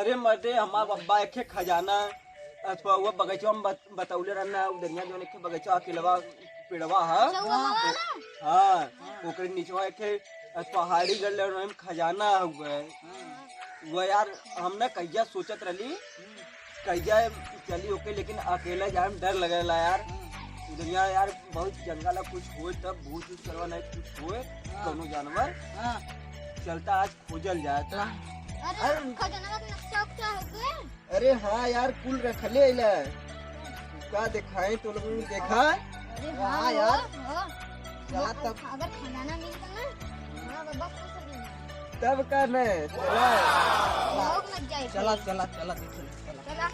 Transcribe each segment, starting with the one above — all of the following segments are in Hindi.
अरे मर्दे हमार बब्बा एक खजाना अथवा वो बगीचा में बतौले रहना उधरिया जो एक बगीचा अकेलवा पेड़वा है। हाँ ओकरे नीचवा एक पहाड़ी गढ़ में खजाना हुआ है वो यार हमने कहिया सोचत रही कहिया चली ओके लेकिन अकेला जाए में डर लगेला यार उधरिया यार बहुत जंगल कुछ हो तब भूत ऊत करवा नहीं कुछ हो कोनो जानवर चलता आज खोजल जाए। अरे हाँ यार कुल रखले क्या दिखाए तो लोगों ने देखा। हाँ यार चला तब अगर खजाना मिलता ना हमारा बाबा खुश हो जाएगा तब करने चला चला चला देख चला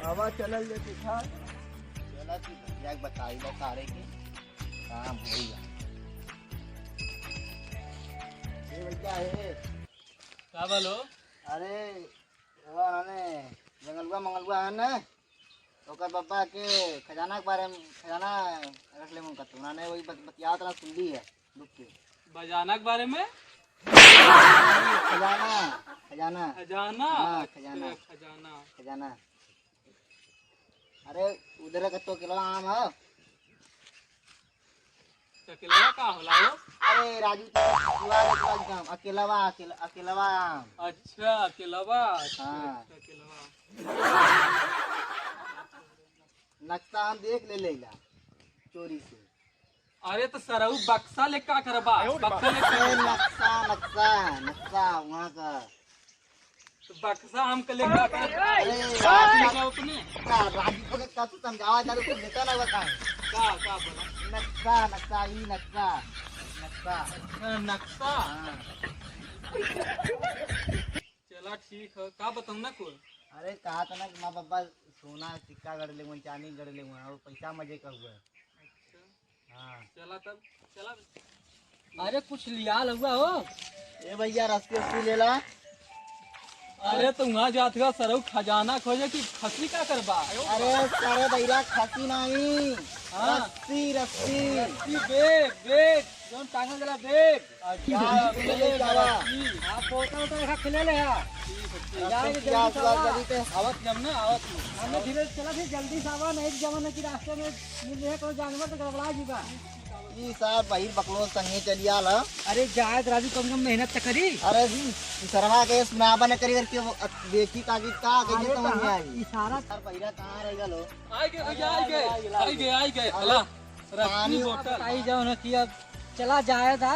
हवा चलल जे दिखा चला तू भैया बताई ला सारे के काम होइगा। ये भैया है का बोलो। अरे वो ने जंगलवा मंगलवा है ना ओकर बाबा के खजाना के बारे में खजाना रख ले मुंह का तो उन्होंने वही बतिया तरह सुन ली है दुख के बजाना के बारे में खजाना खजाना खजाना हाँ, खजाना खजाना खजाना। अरे उधर का तो किलो आम है। अकेला का होला हो। अरे राजू काम अकेलावा अकेलावा आम। अच्छा अकेलावा हाँ। अकेलावा नक्शा हम देख ले लेला चोरी से। अरे तो सरऊ बक्सा ले का करबा बक्सा ले अरे नक्शा नक्शा नक्शा वहाँ का तो बक्सा हम के ले का कर अरे राजू अपने राजू को क्या तू समझावा जा तो नेता ना बता का बोला नक्शा नक्शा ही नक्शा नक्शा नक्शा। हाँ। चला ठीक है का बताऊं ना कुल। अरे कहा था ना कि माँ बाबा सोना सिक्का गड़ ले चांदी गड़ ले और पैसा मजे का हुआ। हाँ चला तब चला। अरे कुछ लिया हुआ हो। ए भैया रस्ते ले ला। अरे तो वहाँ जात हुआ सरऊ खजाना खोजे की खसी का करबा। अरे सारे भैया खासी नहीं हाँ। रस्सी रस्सी रस्सी बेग बेग जोन टांगल जला बेग। अच्छा ले जावा आप बोतल तो रखा खिले ले यार। यार जल्दी जल्दी पे आवत जब ना आवत हमने धीरे चला फिर जल्दी सावा नहीं जमाना की रास्ते में मिल रहे कोई जानवर तो गड़बड़ा जीवा। ई साहब भाई बकलो संगे चलिया ला। अरे जायद राजू कम कम मेहनत तो करी। अरे सरवा के सुनाबा न करी करके देखी कागी का के समझ में आई। इशारा सर भैया कहां रह गलो। आई गए भैया आई गए अला रस्सी बोतल आई जाओ ना कि अब चला जाए था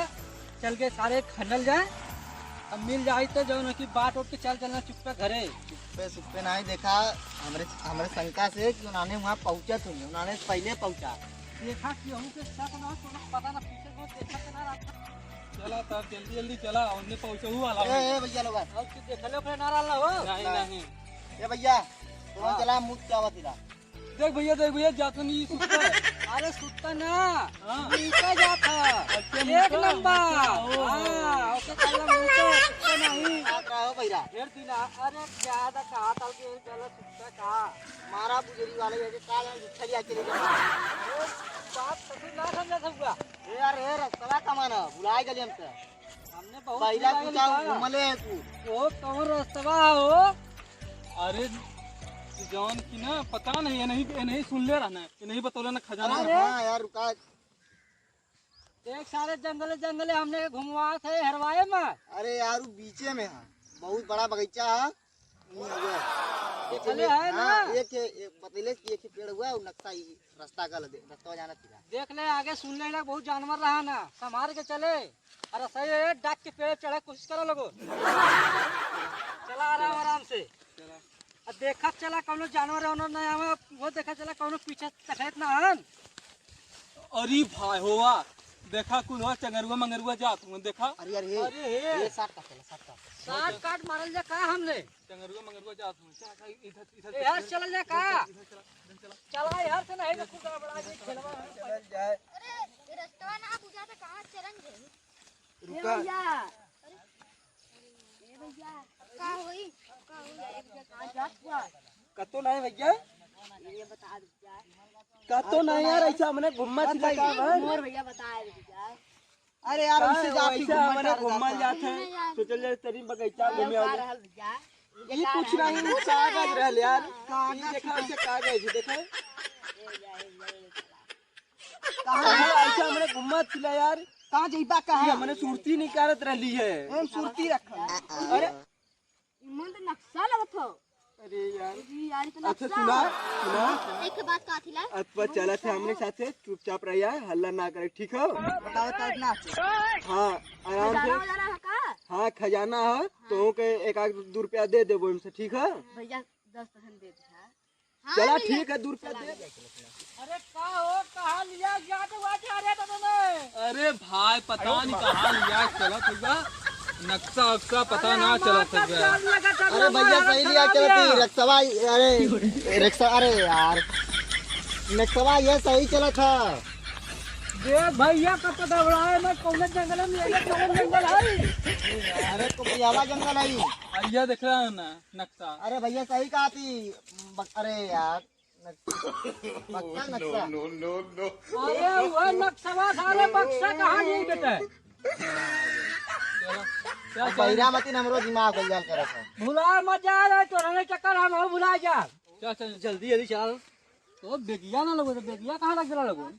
चल के सारे खंडल जाए अब मिल जाए तो जो ना कि बाट उठ के चल चलना चुप घरे सुप्पे नहीं देखा हमरे शंका से कि उन्होंने वहाँ पहुँचा तो उन्होंने पहले पहुँचा देखा कि हूँ के साथ ना तो पता ना पीछे को देखा तो ना रहा। चला तब जल्दी जल्दी चला उन्ने पहुंचू वाला ए भैया लोग और कि देखले अपने ना रहा हो। नहीं ए भैया तो चला मुझ क्या बतिला। देख भैया जात नहीं सुता। अरे सुत्ता ना हाँ। नीचे जाता एक नंबर। हाँ ओके चला मुझे सुत्ता नहीं क्या हो भैया ढेर दिन अरे ज्यादा कहा था कि चलो सुत्ता कहा मारा बुजुर्ग वाले ये काल छलिया के लिए बात सही ना समझा था। ए यार ए रस्तवा कमाना बुलाए गली हमसे हमने बहुत पहला कुछ घूमले है तू वो कौन रास्ता हो। अरे जौन की ना पता नहीं ये नहीं सुन ले रहा ना ये नहीं बतौले ना खजाना। हां यार रुका एक सारे जंगले हमने घुमवा थे हरवाए में। अरे यार बीचे में है बहुत बड़ा बगीचा है चले है ना एक बतले की एक पेड़ हुआ और नक्शा रास्ता का रास्ता जाना था। देख ले आगे सुन ले बहुत जानवर रहा ना संभाल के चले। अरे सही है डाक के पेड़ चढ़े कोशिश करो लोगो चला आराम से अब देखा चला कौनो जानवर नहीं आवे वो देखा चला कौनो पीछे तकैत ना हन। अरे भाई होवा देखा कुल हो चंगरुआ मंगरुआ जात हूं देखा। अरे यार ये साथ का चला साठ काट मारल जा का हमने चंगरुआ मंगरुआ जात हूं चल इधर यार चल जा का चला यार से नहीं देखो बड़ा जी खेलवा चल जाए। अरे रास्ता ना बुझा तो कहां चलन जे रुका भैया का होई कहां जात हुआ कतो नहीं भैया ये बता दे कतो नहीं यार ऐसा हमने घुम्मा चिला काम है। मोर भैया बता दे अरे यार उससे जाती ऐसा हमने घुम्मा जाते हैं तो चल जाए तेरी बगीचा घूमे आओ। रहल भैया यही पूछ रहा हूँ कागज रहल यार कागज देखा ऐसे कागज देखा कहाँ है ऐसा हमने घुमा थिला यार कहाँ जइबा कहाँ ये हमने सुरती निकारत रहली है हम सुरती रखा अरे इमन तो नक्शा लगत हो अरे यार जी यार तो अच्छा सुना सुना एक बात का थिला अथवा चला थे हमने साथे चुपचाप रहिया हल्ला ना करे ठीक है बताओ तो इतना हाँ आराम से जाना है का हाँ खजाना है तो के 1-2 रुपया दे देबो हमसे ठीक है भैया 10% दे दे चला ठीक है 2 रुपया दे अरे का हो कहाँ लिया गया तो वहाँ जा रहे थे अरे भाई पता नहीं कहाँ लिया चला था नक्शा वक्शा पता ना चला था अरे भैया सही लिया चलती रक्सवा अरे रिक्शा अरे यार नक्सवा ये सही चला था देख भैया का पता उड़ाए मैं कौन जंगल में ये कौन जंगल है अरे कुपियावा जंगल है भैया देख रहा है ना नक्शा अरे भैया सही कहा थी अरे यार पक्का नक्शा अरे वो नक्शा सारे बक्सा कहाँ गई बेटा क्या बहिरा मती हमरो दिमाग गलजाल करे था भुला मत जा रहे चोराने चक्कर हम हो भुला जा क्या चल जल्दी जल्दी चल तो बेगिया ना लगो तो बेगिया कहाँ लग रहा लगो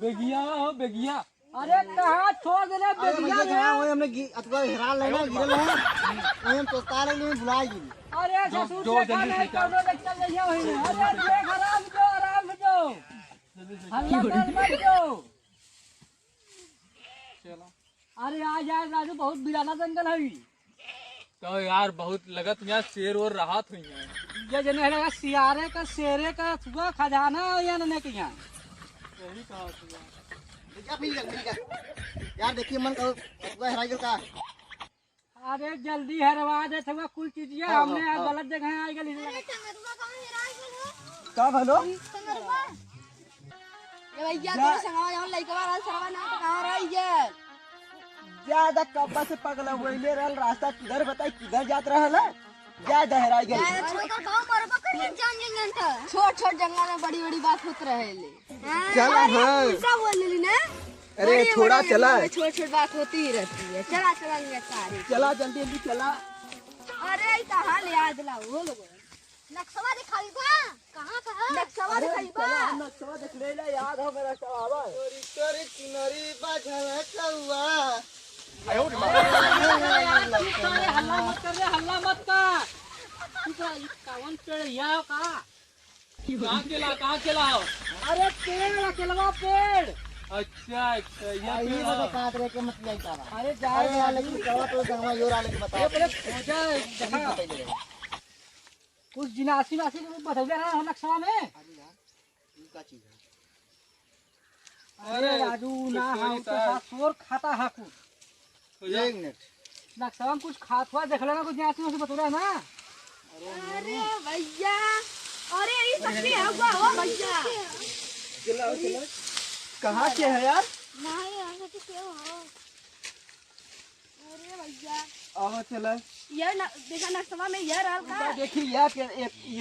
बेगिया हो बेगिया अरे कहाँ छोड़ दे रहे अरे बेगिया भैया ने? गया वो हमने अथवा हेराल लेना गिरल है हम तो तारे लिए भुला गई अरे ससुर जो देखा जल्दी नहीं से चल। कौनो देख चल रही है वही अरे देख आराम से हल्ला कर मत जो चलो अरे आ जाए राजू बहुत बिराना जंगल है तो यार बहुत लगत यहाँ शेर और राहत हुई है ये जने है सियारे का शेरे का सुबह खजाना या ने के यहाँ यही कहा था यार देखिए मन कहो अथवा हेरा गया का अरे जल्दी हरवा दे थवा कुल चीज हमने हाँ। गलत जगह आई गली संगरुआ कहाँ हेरा गेल का भलो संगरुआ ये भैया तो संगवा जवन लइकवा रहल सरवा ना तो कहाँ रही है ज्यादा कब्बा से पगला हुए रहल रास्ता किधर बताई किधर जात रहल है ज्यादा हेरा गई छोट छोट जंगल में बड़ी बड़ी बात होत रहे चल हाँ क्या बोल रही ना अरे थोड़ा चला छोट छोट बात होती ही रहती है चला चला ये सारी चला जल्दी जल्दी चला अरे ये कहाँ ले आ दिला वो लोग नक्शा दिखाई बा कहाँ कहाँ नक्शा दिखाई बा नक्शा देख ले ला याद हो मेरा सवाबा तोरी किनारी बाझल कौआ हल्ला मत कर रे हल्ला मत कर तू का कौन पेड़ या का कहाँ केला हो अरे पेड़ अकेलवा पेड़ अच्छा अच्छा ये यही पेड़ बता है। कहां तरह के मत जाई तारा अरे जा अरे यार लेकिन कवा तो गंगा योर आले के बता पहले हो जाए जगह कुछ जिनासी नासी के बतौले है नक्शा में का चीज है अरे राजू ना हम के साथ शोर खाता है कुछ एक मिनट नक्शा में कुछ खातवा देखला ना कुछ जिनासी नासी बतौले है ना अरे भैया अरे ये सच्ची है हुआ हो भैया चला चला कहाँ के है यार नहीं ऐसा तो क्यों हो अरे भैया आहो चला ये देखा नक्शा में ये रहल का देखी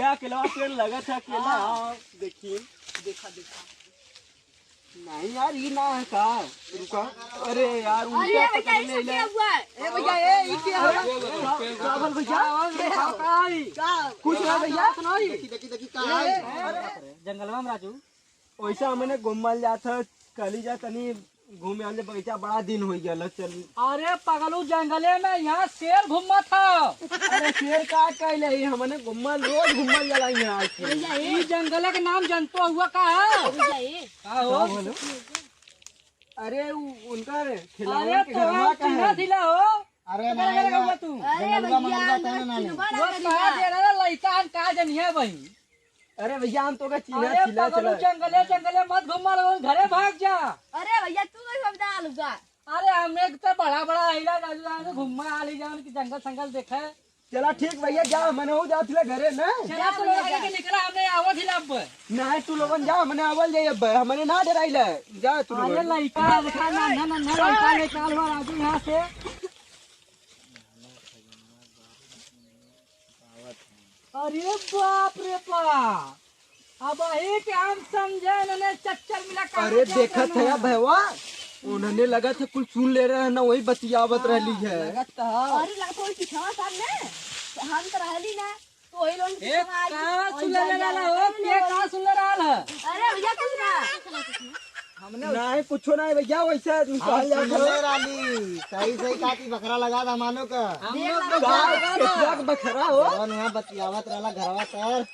या केला पेड़ लगा था केला देखिए देखा देखा नहीं यार ये ना है का रुका अरे यार अरे उल्टा भैया पकड़ ये ले सब ले क्या हुआ है ए भैया ए क्या काबल भैया कुछ ना भैया सुनाई देखी देखी देखी कहां है जंगलवा में राजू वैसा हमने घूमल जात कली जा तनी घूमे वाले बगीचा बड़ा दिन हो गया चल अरे पगलू जंगले में यहाँ शेर घूमा था अरे शेर का कहले हमने घूमल रोज घूमल जाला यहाँ भैया ये जंगल के नाम जनतो हुआ का है भैया ये का हो अरे उनका अरे खिलौना के तो घरवा हम का चिन्ह है दिला हो अरे क्या नहीं लगा तू अरे जंगलवा भैया मंगलवा कहने ना नहीं वो कहा दे रहा लड़का हम का जनिए भाई अरे भैया हम तो का चिन्ह अरे छिला पगलू चला जंगले जंगले मत घुमा लोग घरे भाग जा अरे भैया तू कोई समझा लूगा अरे हमें तो बड़ा बड़ा आइला राजू घुमा आली जान की जंगल संगल देखे चला ठीक भैया जा मैंने हो जा तुले घरे ना चला तो लोग आगे के निकला हमने आवत हिला अब नहीं तू लोगन जा मैंने आवल जाइए अब हमने ना डराइले जा तू अरे लोगन लड़का देखा ना ना ना लड़का निकाल हुआ राजू यहाँ से अरे बाप रे बाप अब ही के हम समझे मैंने चच्चर मिला कहाँ अरे जात देखत रहना। है भैया उन्होंने लगा था कुछ सुन ले रहे हैं ना वही बतियावत रहली है अरे लगा कोई पिछवा सामने हम तो रहली ना तो वही लोग एक कहाँ सुनले रहला हो के कहाँ सुनले रहल है अरे भैया कुछ ना नहीं कुछो नहीं भैया वैसे निकाल जाओ सुनले राली सही सही काटी बकरा लगा था मानो का हम लोग तो केचुआ के बखरा हो और वहाँ बतियावत रहला घरवा तर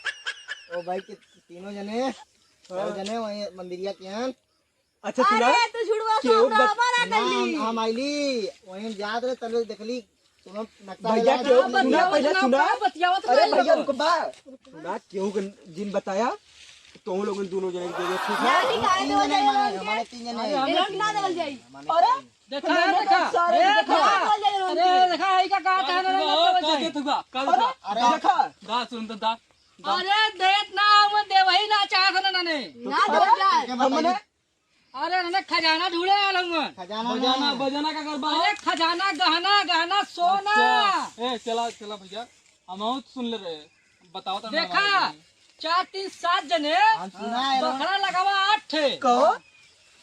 ओ भाई के तीनों जने सब जने वहीं मंदिरिया के हैं अच्छा सुना अरे तू झुड़वा केहू सो बत- बराबर आ गई हम आइली वहीं जात रहे तब देखली सुनो नक्शा भैया लगा केहू था। सुना पहले सुना बतियावत अरे भैया रुक बा सुना केहू के जिन बताया तो हम लोग दोनों जने के दे ठीक है नहीं काहे तीन देवल जने जाई माने हमारे तीन जने ये लोग ना देवल जाई अरे देखा देखा अरे देखा आई का कहा था का दे तुगा का दे अरे देखा दा सुन तो दा अरे देत ना मैं देवही ना चाहत ना ने ना देवल जाई के बताइए अरे ने खजाना ढूंढे आल हूं खजाना बजाना में बजाना का करबा अरे खजाना गहना गहना सोना ए चला चला भैया हम सुन ले रहे बताओ तो देखा 4 3 7 जने हम सुना है ना। बकरा लगावा 8 थे कहो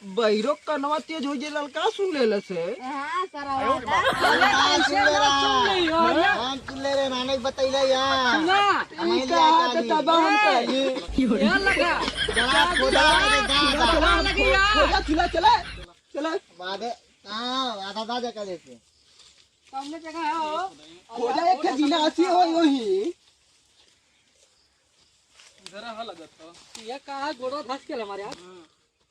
बहिरो कनवा तेज हो जे ललका सुन ले से हां करावा था हम सुन ले नहीं रहा और हम सुन ले रहे नानक बताइले यार सुना हमें का लिया तब हम कही ये लगा जरा खोदा चला खोदा लगी यार चला चला चला बाद कहां आधा आधा जगह देते सामने जगह है हो खोजा एक जिना आसी हो वही जरा हा लगत हो ये कहा गोड़ा धस के हमारे यार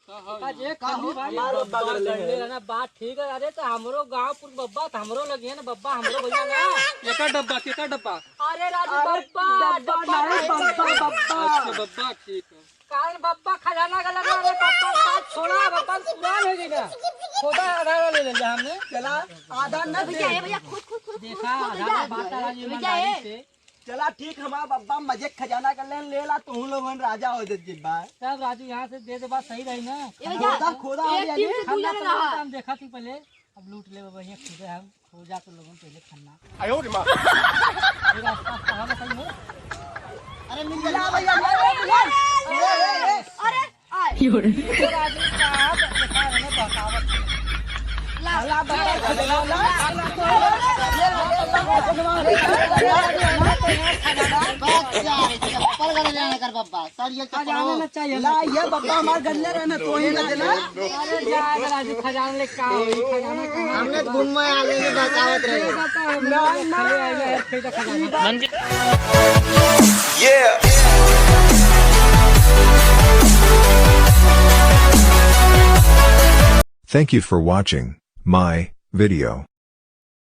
का आज एक खाली भाई हमारो बब्बा बगल में गढ़ले ना बात ठीक है अरे तो हमरो गांव पुर बब्बा तो हमरो लगी है ना बब्बा हमरो भैया ना केका डब्बा अरे राजू अरे बब्बा डब्बा नहीं बब्बा बब्बा अच्छा बब्बा ठीक है कारण बब्बा खजाना का लगा अरे बब्बा बात छोड़ा बब्बा पुरान हो गई ना खोदा आधा ले ले हमने चला आधा न भैया दे ये भैया खुद खुद खुद देखा आधा बात आ रही ईमानदारी से चला ठीक हमारा बब्बा मजे खजाना कर ले ला तू लोगन राजा हो जत बा सब राजू यहाँ से दे दे बात सही रही ना ये भैया खोदा खोदा हो एक गया टीम से हम दूल्हे रहा हम देखा थी पहले अब लूट ले बाबा ये खुदे हम खो जा तो लोगों पहले खाना आयो रे मां फिर आसपास कहाँ में सही हो अरे मिल चला गया भैया अरे आए फिर राजू का देखा मैंने बहकावत ला बब्बा खजाना चप्पल गले लेने कर बब्बा सर ये खजाना ना चाहिए ला ये बब्बा हमार गल्ले रहना तो ही ना देना अरे जाएगा राजू खजाना ले का खजाना कहाँ हमने घूम में आगे में बचावत रहे पता है हम खाली आएगा है फिर खजाना Thank you for watching my video.